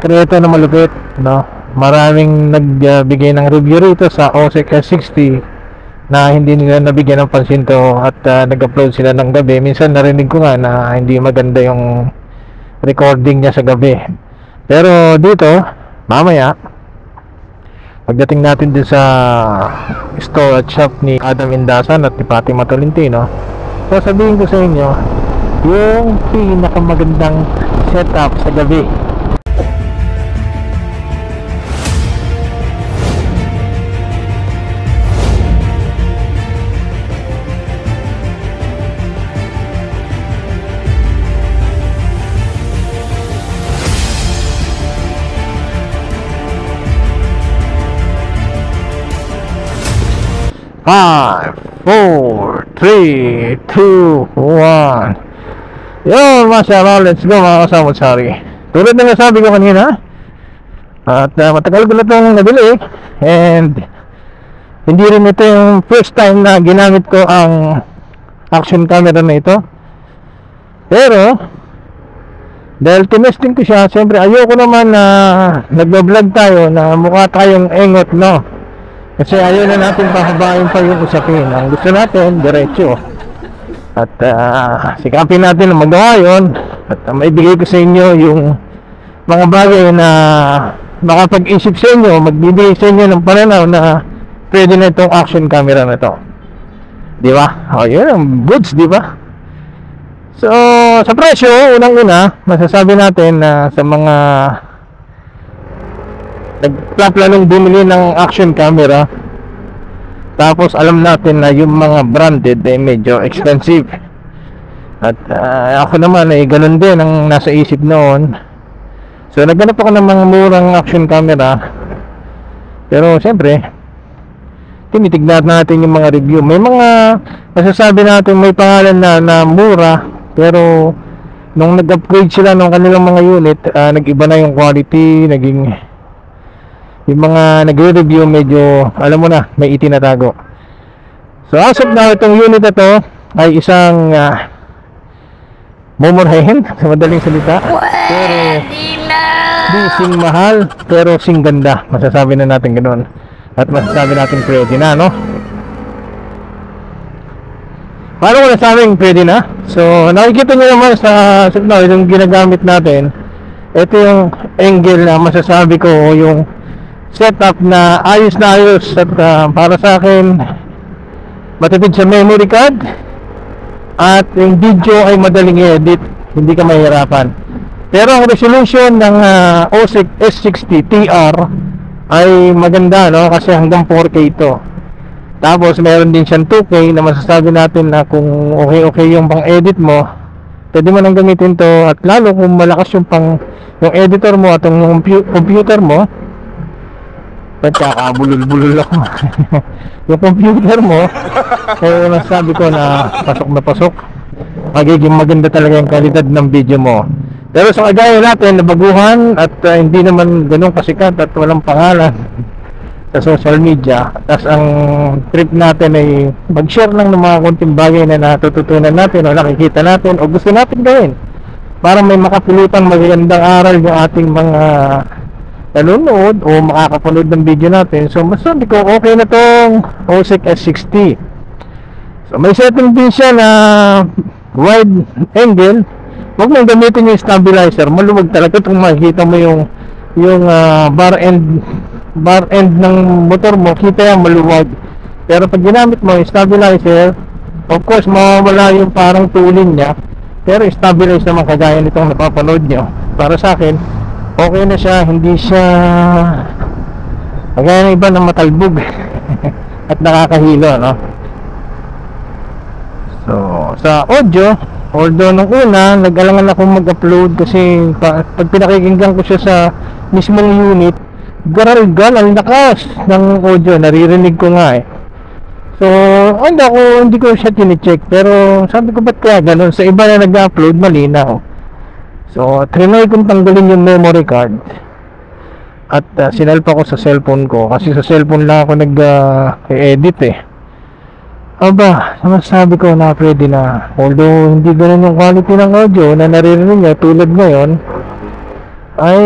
sekreto na malupit, no? Maraming nagbigay ng review rito sa OSEC S60 na hindi nila nabigyan ng pansin to, at nag-upload sila ng gabi. Minsan narinig ko nga na hindi maganda yung recording niya sa gabi. Pero dito, mamaya pagdating natin din sa store at shop ni Adam Indasan at ni Fatima Tolentino, sasabihin ko sa inyo yung pinakamagandang setup sa gabi. Five, 4, 3, 2, 1. Yun, mashallah, let's go mga kasamot-sari. Tulad na nasabi ko kanina, at matagal ko na itong nabili, and hindi rin ito yung first time na ginamit ko ang action camera na ito. Pero dahil tinesting ko siya, siyempre ayoko naman na nagbablog tayo na mukha tayong engot, no? Kasi ayaw na natin pahabain pa yung usapin. Ang gusto natin, diretso. At sikapin natin na magawa yun. At maibigay ko sa inyo yung mga bagay na makapag-isip sa inyo, magbibigay sa inyo ng pananaw na pwede na itong action camera na ito. Di ba? O yun ang goods, di ba? So sa presyo, unang-una masasabi natin na sa mga nagpaplanong bumili ng action camera, tapos alam natin na yung mga branded ay medyo expensive, at ako naman ay ganun din ang nasa isip noon. So naghanap ako ng mga murang action camera, pero siyempre tinitignan natin yung mga review. May mga masasabi natin may pangalan na mura, pero nung nag-upgrade sila ng kanilang mga unit, nag-iba na yung quality, naging yung mga nagre-review medyo, alam mo na, may itinatago. So as of now, itong unit na to ay isang mumurahin sa madaling salita, pero di sing mahal, pero sing ganda, masasabi na natin ganoon. At masasabi natin pwede na, no? Paano ko nasabing pwede na? So nakikita nyo naman sa asset now, itong ginagamit natin, ito yung angle na masasabi ko, yung setup na ayos at para sa akin matipid sa memory card, at yung video ay madaling i-edit, hindi ka mahirapan. Pero ang resolution ng OSEC S60 TR ay maganda, no? Kasi hanggang 4K ito. Tapos meron din siyang 2K na masasabi natin na kung okay yung pang edit mo, pwede mo nang gamitin to. At lalo kung malakas yung editor mo at yung computer mo, kakabulol-bulol ako. Yung computer mo, kaya nasabi ko na pasok, magiging maganda talaga yung kalidad ng video mo. Pero sa kagaya natin, nabaguhan at hindi naman ganun kasikat at walang pangalan sa social media. Tapos ang trip natin ay mag-share lang ng mga konting bagay na natututunan natin o nakikita natin o gusto natin gawin para may makapulutang magandang aral yung ating mga nanonood o makakapanood ng video natin. So masasabi ko okay na tong OSEC S60. So may setting din siya na wide angle. Huwag mong gamitin yung stabilizer, maluwag talaga kung makikita mo yung bar end ng motor mo, kita yan maluwag. Pero pag ginamit mo yung stabilizer, of course mawawala yung parang tulin niya, pero stabilize naman kagaya nitong napapanood nyo. Para sa akin okay na siya, hindi siya kagaya ng iba na matalbog at nakakahilo, no? So sa audio, although nung una nag-alangan akong mag-upload kasi pag pinakikinggan ko siya sa mismong unit, garal-gal ang lakas ng audio, naririnig ko nga eh. So hindi ko siya tine-check, pero sabi ko ba't kaya ganun, sa iba na nag-upload malinaw. So trinay kong tanggalin yung memory card at sinalpa ko sa cellphone ko, kasi sa cellphone lang ako nag-edit eh. Aba, masasabi ko na pwede na, although hindi ganun yung quality ng audio na naririnig nyo tulad ngayon, ay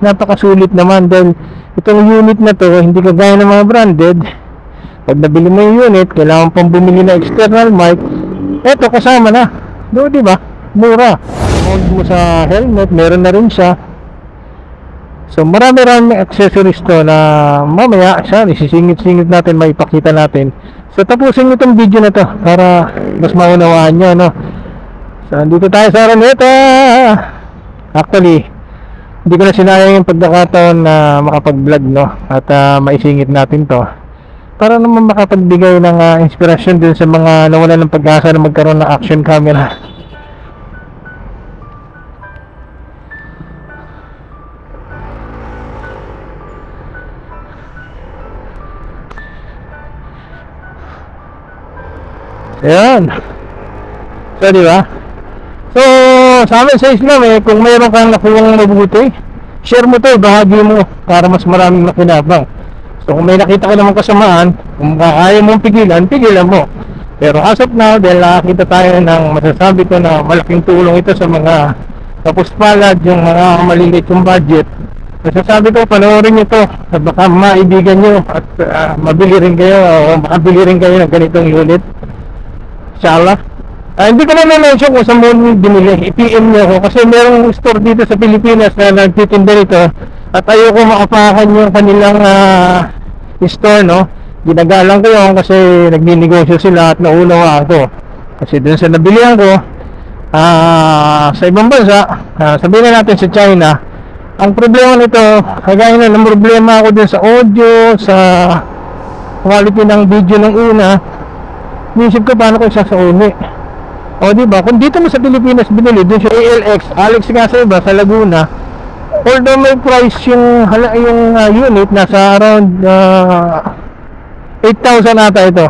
napakasulit naman dahil itong unit na to hindi kagaya ng mga branded. Pag nabili mo yung unit, kailangan pang bumili na external mic. Eto kasama na. Do, di ba? Mura. Hold mo sa helmet, meron na rin siya. So marami-rami accessories to na mamaya siya isisingit-singit natin, maipakita natin. So tapusin mo itong video na to para mas maunawaan nyo, no? So dito tayo sa Araneta. Actually, hindi ko na sinayang yung pagkakataon na makapag-vlog, no? At maisingit natin to para naman makapagbigay ng inspirasyon din sa mga nawalan ng pag-asa na magkaroon ng action camera. Ayan. So, di ba? So, sa amin sa Islam kung mayroon kang nakuwang mabuti, share mo to, bahagi mo para mas maraming makinabang. So, kung may nakita ka naman kasamaan, kung kaya mong pigilan, pigilan mo. Pero as of now, dahil nakakita tayo ng masasabi ko na malaking tulong ito sa mga kapuspalad, yung mga maliliit yung budget, masasabi ko, panoorin nyo to at baka maibigan nyo at mabili rin kayo o makabili rin kayo ng ganitong unit. Inshallah. Hindi ko na mention kung saan mo binili. I-PM nyo ako kasi merong store dito sa Pilipinas na nagtitinda nito at ayoko makapakan yung kanilang store, no? Ginagalang ko yun kasi nagninegosyo sila at naunawaan ko. Kasi dun sa nabilihan ko sa ibang bansa, sabihin na natin sa China, ang problema nito, kagaya na ng problema ako dun sa audio, sa quality ng video ng una, nisip ko paano ko isasauli. O diba, kung dito mo sa Pilipinas binili, dun sa ALX, Alex nga sa iba, sa Laguna, although may price yung unit, nasa around 8,000 ata ito.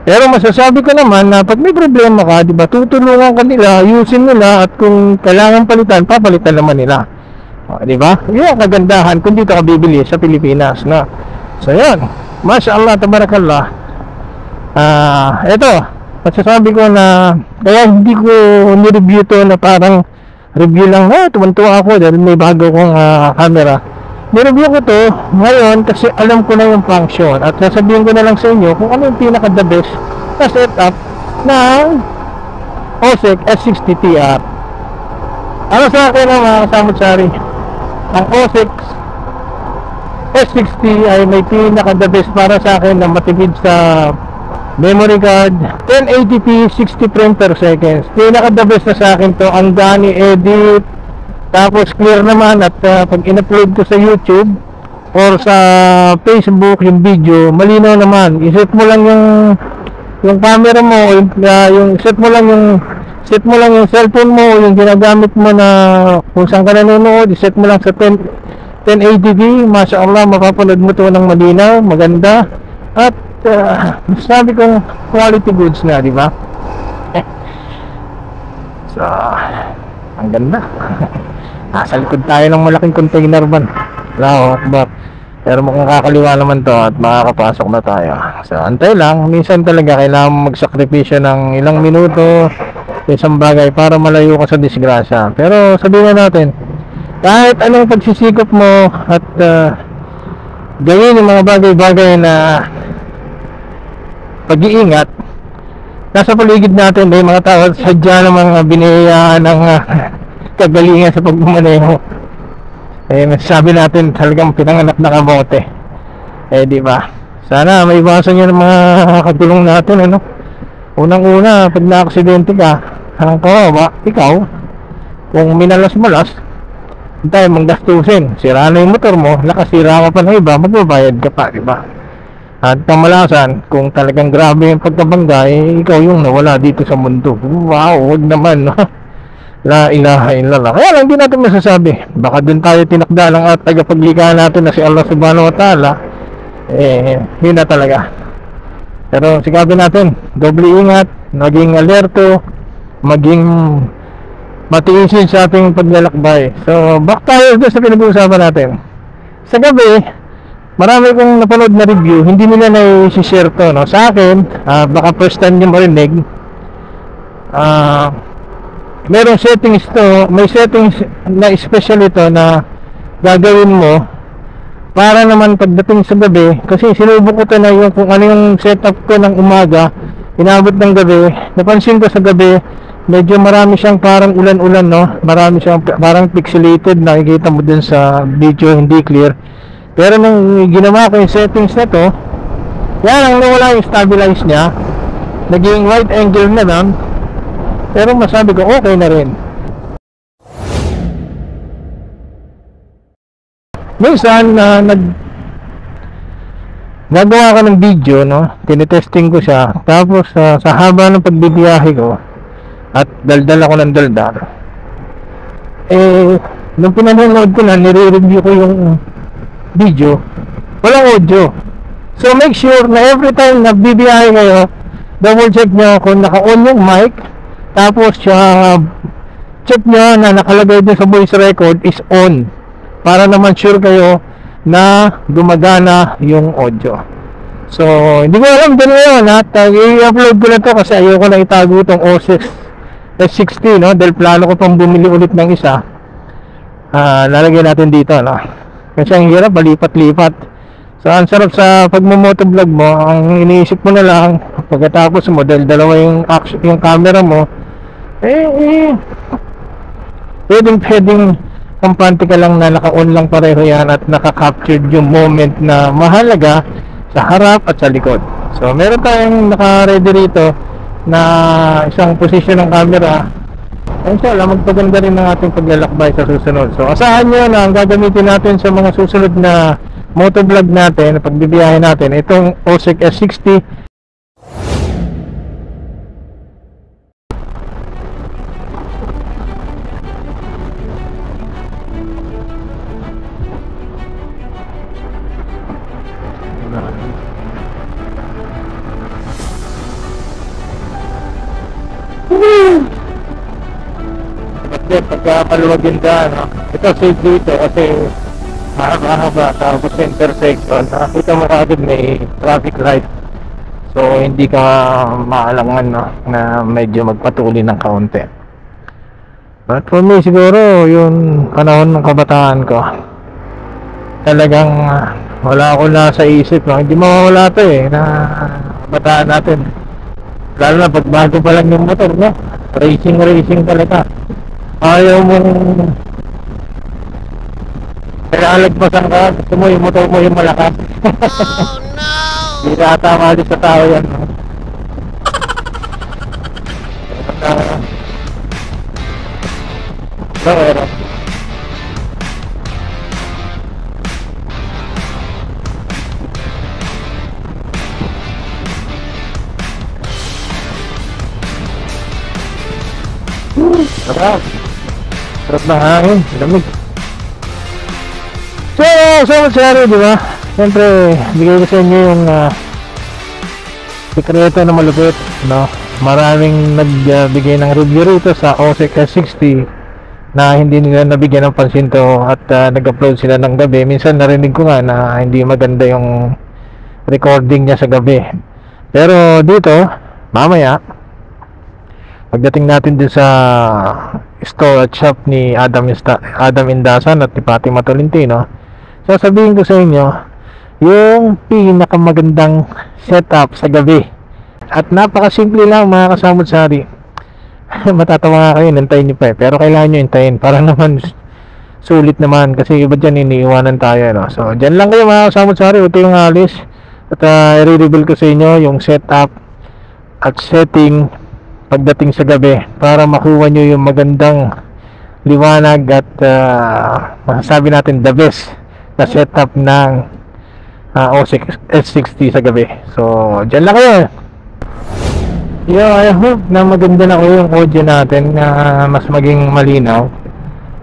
Pero masasabi ko naman na pag may problema ka, diba, tutulungan ka nila, ayusin nila, at kung kailangan palitan, papalitan naman nila. O, diba? Yun ang kagandahan kung dito ka bibili sa Pilipinas, na. So yun, mashallah, tabarakallah. Ito, masasabi ko na kaya hindi ko ni-review to na parang review lang na tuwan-tuwa ako dahil may bago kong camera. Ni-review ko to ngayon kasi alam ko na yung function at sasabihin ko na lang sa inyo kung ano yung pinaka the best na setup ng OSEC S60 TR. Ano sa akin mga kasamot-sari, ang OSEC S60 ay may pinaka the best para sa akin na matipid sa memory card, 1080p 60 frame per second. Pinaka the best na sa akin to, ang gani edit, tapos clear naman at pag in-upload ko sa YouTube or sa Facebook yung video, malinaw naman. I-set mo lang yung camera mo, yung set mo lang yung cellphone mo, yung ginagamit mo na kung saan ka nanonood, i-set mo lang sa 1080p, mashallah, mapapanood mo to ng malinaw, maganda, at sabi kong quality goods na, di ba? So, ang ganda. Nasa likod tayo ng malaking container van. Allahu Akbar. Pero mukhang kakaliwa naman to at makakapasok na tayo. So, antay lang. Minsan talaga kailangan magsakripisyo ng ilang minuto sa isang bagay para malayo ka sa disgrasya. Pero sabihin na natin, kahit anong pagsisikap mo at gawin yung mga bagay-bagay na pag-iingat, nasa paligid natin may mga tao sadya ng mga biniyayaan ng kagalingan sa pagmamaneho. Masasabi natin talagang pinanganak na kamote. Di ba? Sana may iwasan nyo ng mga katulong natin, ano? Unang-una, pag na-aksidente ka, ang kawawa, ikaw, kung minalas-malas, hindi tayo manggastusin. Sira na yung motor mo, nakasira ka pa ng iba, magbabayad ka pa, di ba? At kamalasan, kung talagang grabe yung pagkabangga, ikaw yung nawala dito sa mundo. Wow, huwag naman, no? La ilaha illallah. Kaya lang, di natin masasabi. Baka dun tayo tinakda lang at tagapaglikha natin na si Allah subhanahu wa ta'ala. Yun na talaga. Pero sigabin natin, doble ingat, maging alerto, maging matiisin sa ating paglalakbay. So, back tayo doon sa pinag-uusapan natin. Sa gabi, marami kong napanood na review, hindi nila na-share to, no? Sa akin, baka first time nyo marinig, merong settings to, may settings na special ito na gagawin mo para naman pagdating sa gabi, kasi sinubok ko na yung kung ano yung setup ko ng umaga, inabot ng gabi, napansin ko sa gabi medyo marami siyang parang ulan-ulan, no? Marami siyang parang pixelated, nakikita mo dun sa video, hindi clear. Pero nung ginawa ko yung settings na to, yan ang nawala yung stabilize niya, naging right angle na lang, pero masabi ko okay na rin. Minsan gagawa ka ng video, no? Tinetesting ko siya. Tapos sa haba ng pagbibiyahe ko at daldal ako ng daldal, nung pinanonood ko na, nire-review ko yung video, walang audio. So make sure na every time na bibiyahe kayo, double check nyo kung naka-on yung mic. Tapos check nyo na nakalagay din sa voice record is on, para naman sure kayo na gumagana yung audio. So hindi ko alam din ngayon, at i-upload ko na to kasi ayoko na itago itong OSIX S60, no? Dahil plano ko pang bumili ulit ng isa. Lalagyan natin dito, no? Kasi ang hirap, palipat-lipat. So ang sarap sa pagmo-motovlog mo, ang iniisip mo na lang pagkatapos mo, dahil dalawa yung camera mo, pwedeng kampante ka lang na naka-on lang pareho yan at naka-captured yung moment na mahalaga sa harap at sa likod. So meron tayong naka-ready rito na isang position ng camera. Inshallah, magpaganda rin ng ating paglalakbay sa susunod. So asahan nyo na ang gagamitin natin sa mga susunod na motovlog natin, na pagbibiyahe natin, itong OSIX S60. Pagka maluwagin ka, no? Ito safe dito kasi mahaba-haba, tapos sa intersection nakita mo agad may traffic light, so hindi ka maalangan, no? Na medyo magpatuli ng kaunti. But for me, siguro yung panahon ng kabataan ko, talagang wala ako na sa isip, no? Hindi mawawala to na kabataan natin, lalo na pag bago pa lang yung motor, no? Racing talaga. Ayaw mong kailangan ka, gusto mo yung motor mo yung malakas. Oh no! Hindi na tama din sa tao yan, no? Pero sarap ng hangin, lamig. So sorry, di ba? Siyempre, bigay ko sa inyo yung sikreto na malupit, no? Maraming nagbigay ng review rito sa OSIX S60 na hindi nila nabigyan ng pansin to, at nag-upload sila ng gabi. Minsan narinig ko nga na hindi maganda yung recording niya sa gabi. Pero dito, mamaya pagdating natin din sa store at shop ni Adam Indasan at ni Fatima Tolentino, sasabihin ko sa inyo yung pinakamagandang setup sa gabi. At napakasimple lang, mga kasamot sari. Matatawa nga kayo, nantayin nyo pa pero kailangan nyo hintayin para naman sulit naman, kasi iba dyan iniiwanan tayo, no? So dyan lang kayo, mga kasamot sari, ito yung alis. At i-reveal ko sa inyo yung setup at setting pagdating sa gabi para makuha nyo yung magandang liwanag at masasabi natin the best na setup ng OSIX S60 sa gabi. So dyan lang kayo. I hope na maganda na yung audio natin, na mas maging malinaw.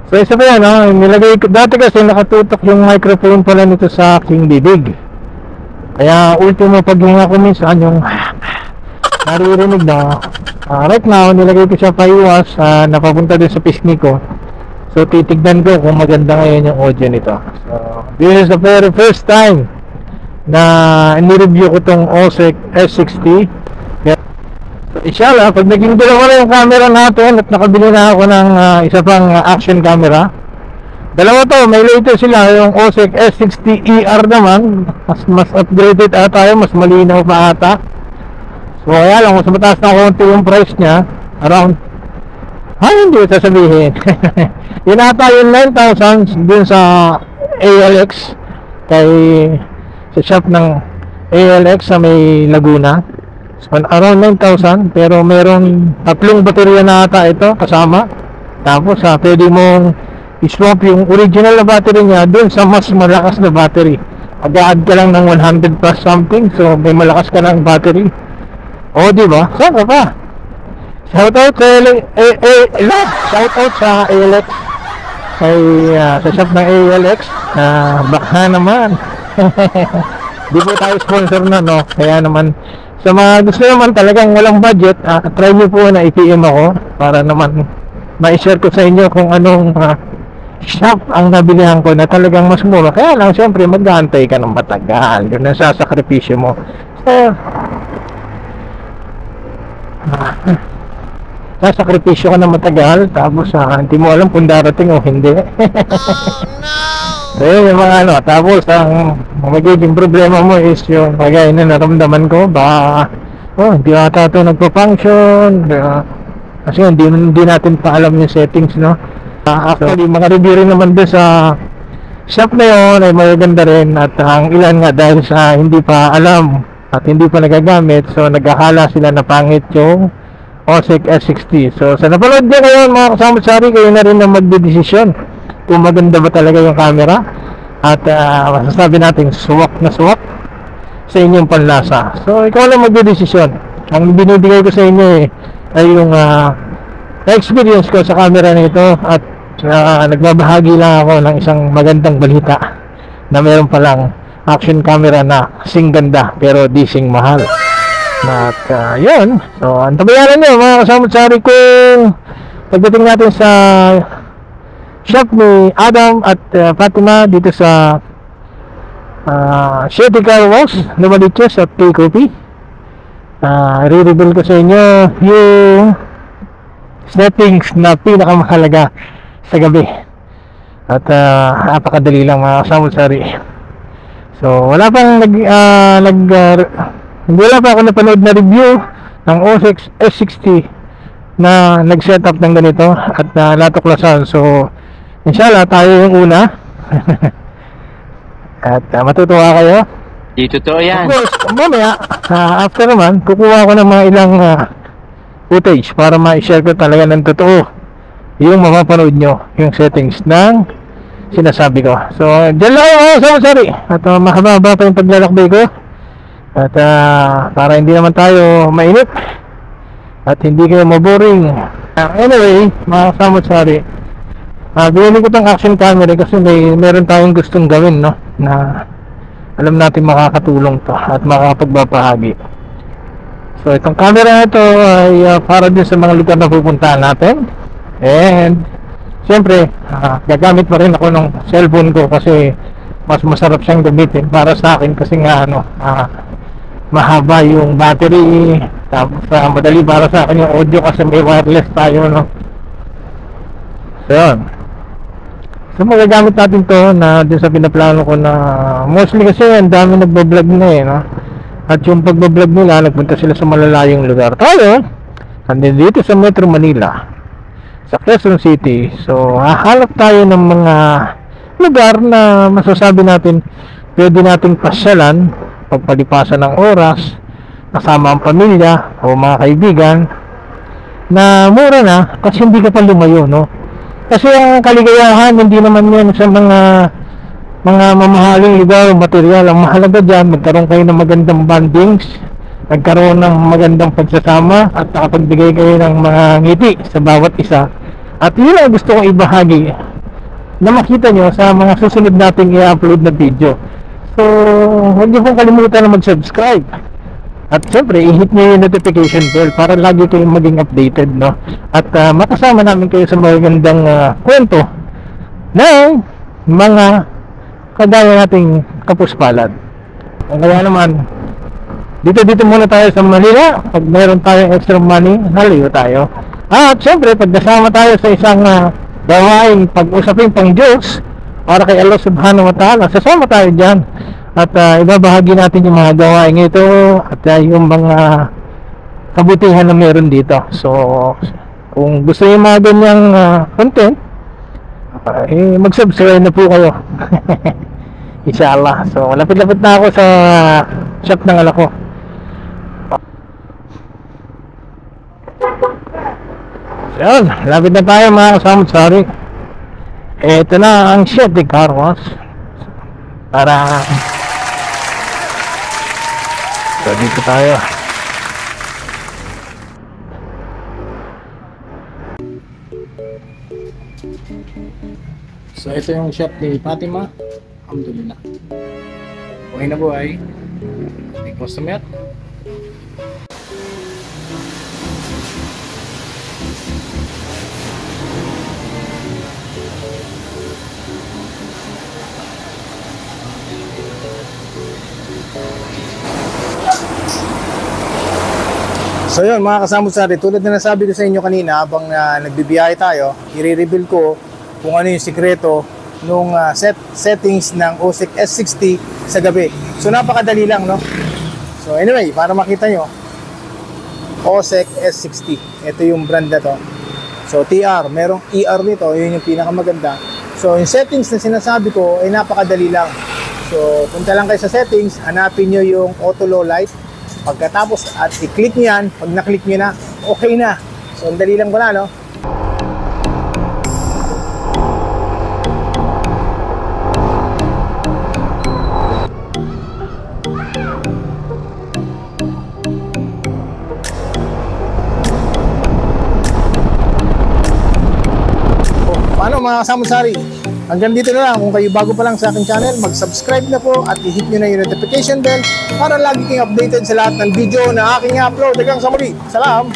So isa pa yan, no? Nilagay ko dati kasi nakatutok yung microphone pala nito sa aking bibig, kaya ultimo pag yung ako minsan yung naririnig na. Right now nilagay ko siya paiwas, napapunta din sa pisngi ko. So titignan ko kung maganda ngayon yung audio nito. So this is the very first time na ni-review ko tong OSIX S60. So inshallah, pag naging dalawa na yung camera natin at nakabili na ako ng isa pang action camera, Dalawa to, may latest sila, yung OSEC S60ER naman, mas upgraded ata yun, mas malinaw pa ata. So kaya lang, mas mataas na konti yung price niya, around, hindi ko sasabihin. Yun ata yung 9,000 dun sa ALX, sa shop ng ALX sa may Laguna. So around 9,000, pero meron 3 baterya na ata ito kasama. Tapos pwede mong i-swap yung original na battery niya dun sa mas malakas na battery. Mag-add ka lang ng 100 plus something, so may malakas ka ng battery. O diba? Saan pa? Shoutout sa ALX, sa shop ng ALX. Baka naman di po tayo sponsor na, no? Kaya naman sa mga gusto naman talagang walang budget, try nyo po na i-PM ako para naman ma-share ko sa inyo kung anong shop ang nabilihan ko na talagang mas mura. Kaya lang syempre mag-aantay ka ng matagal, yun ang sasakripisyo mo. So sasakripisyo ka ng matagal, tapos hindi mo alam kung darating o hindi. So yun yung mga tapos ang magiging problema mo is yung kagaya na naramdaman ko, hindi ata ito nagpa-function, kasi hindi natin pa alam yung settings, no? Actually, mga review rin naman doon sa shop na yun ay magaganda rin, at ang ilan nga dahil sa hindi pa alam at hindi pa nagagamit, so nagkakala sila na pangit yung OSEC S60. So sa napanood nyo ngayon mga kasama-sari, kayo na rin na magdedesisyon kung maganda ba talaga yung camera, at masasabi natin swak na swak sa inyong panlasa. So ikaw lang magdedesisyon. Ang binibigay ko sa inyo ay yung experience ko sa camera nito, at nagbabahagi lang ako ng isang magandang balita na meron palang action camera na sing ganda pero di sing mahal. At yun, so antabayanan nyo mga kasama-sari kung pagdating natin sa shop ni Adam at Fatima dito sa City Car Wash, Novaliches at K-Copy. Re-reveal ko sa inyo yung settings na pinakamahalaga sa gabi, at napakadali lang mga kasama-sari. So wala pa ako napanood na review ng OSEC S60 na nag-setup ng ganito at natuklasan. So inshallah tayo yung una at matutuwa kayo. Di totoo yan. Of course, mamaya after naman kukuha ko ng mga ilang footage para ma-share ko talaga ng totoo yung mapapanood nyo yung settings ng sinasabi ko. So dyan lang ako sama-sari, at mahaba pa yung paglalakbay ko, at para hindi naman tayo mainip at hindi kayo maboring. Anyway mga sama-sari, binili ko tong action camera kasi meron tayong gustong gawin, no, na alam natin makakatulong to at makakapagbabahagi. So itong camera na ito ay para din sa mga lugar na pupuntahan natin, and siyempre gagamit pa rin ako ng cellphone ko kasi mas masarap siyang gamitin para sa akin, kasi nga mahaba yung battery, tapos madali para sa akin yung audio kasi may wireless tayo, no. So yun, so magagamit natin to na din sa pinaplano ko, na mostly kasi ang dami nagbablog na no. At yung pagbablog nila, nagpunta sila sa malalayong lugar. Tayo nandito sa Metro Manila, sa Quezon City. So hahanap tayo ng mga lugar na masasabi natin pwede nating pasyalan, pagpalipasan ng oras kasama ang pamilya o mga kaibigan, na mura na kasi hindi ka pa lumayo, no. Kasi ang kaligayahan hindi naman yan sa mga mamahaling lugar o material. Ang mahalaga dyan, magkaroon kayo ng magandang bondings, nagkaroon ng magandang pagsasama, at nakapagbigay kayo ng mga ngiti sa bawat isa. At yun ang gusto kong ibahagi na makita nyo sa mga susunod nating i-upload na video. So huwag nyo pong kalimutan na mag-subscribe, at syempre i-hit nyo yung notification bell para lagi kayong maging updated, no. At makasama namin kayo sa magandang kwento ng mga kagaya nating kapuspalad. Kaya naman dito muna tayo sa Manila. Pag mayroon tayong extra money, haliyo tayo. At syempre pag nasama tayo sa isang gawaing pag-usapin pang jokes, para kay Allah subhanahu wa ta'ala. Sasama tayo dyan at ibabahagi natin yung mga gawain ito at yung mga kabutihan na meron dito. So kung gusto niyo mga ganyang content, mag-subscribe na po kayo. Inshallah. So lapit-lapit na ako sa shop ng ala ko. Yan, lapit na tayo mga kasamot-sari. Ito na ang Shetty Car Wash. Para so dito tayo. So ito yung shop ni Fatima. Alhamdulillah. Okay na buhay. May customer. So yun mga kasamot-sari, tulad na nasabi ko sa inyo kanina habang nagbibiyahe tayo, i-reveal ko kung ano yung sikreto nung settings ng OSEC S60 sa gabi. So napakadali lang, no? So anyway, para makita nyo, OSEC S60, ito yung brand na to. So TR, merong ER nito, yun yung pinakamaganda. So yung settings na sinasabi ko ay napakadali lang. So punta lang kayo sa settings, hanapin nyo yung auto low light. Pagkatapos at i-click nyo yan, pag na-click nyo na, okay na. So ang dali lang pala, no? Paano mga kasamot-sari? Hanggang dito na lang. Kung kayo bago pa lang sa aking channel, mag-subscribe na po at i-hit nyo na yung notification bell para lagi kayong updated sa lahat ng video na aking upload. Hanggang sa muli. Salam!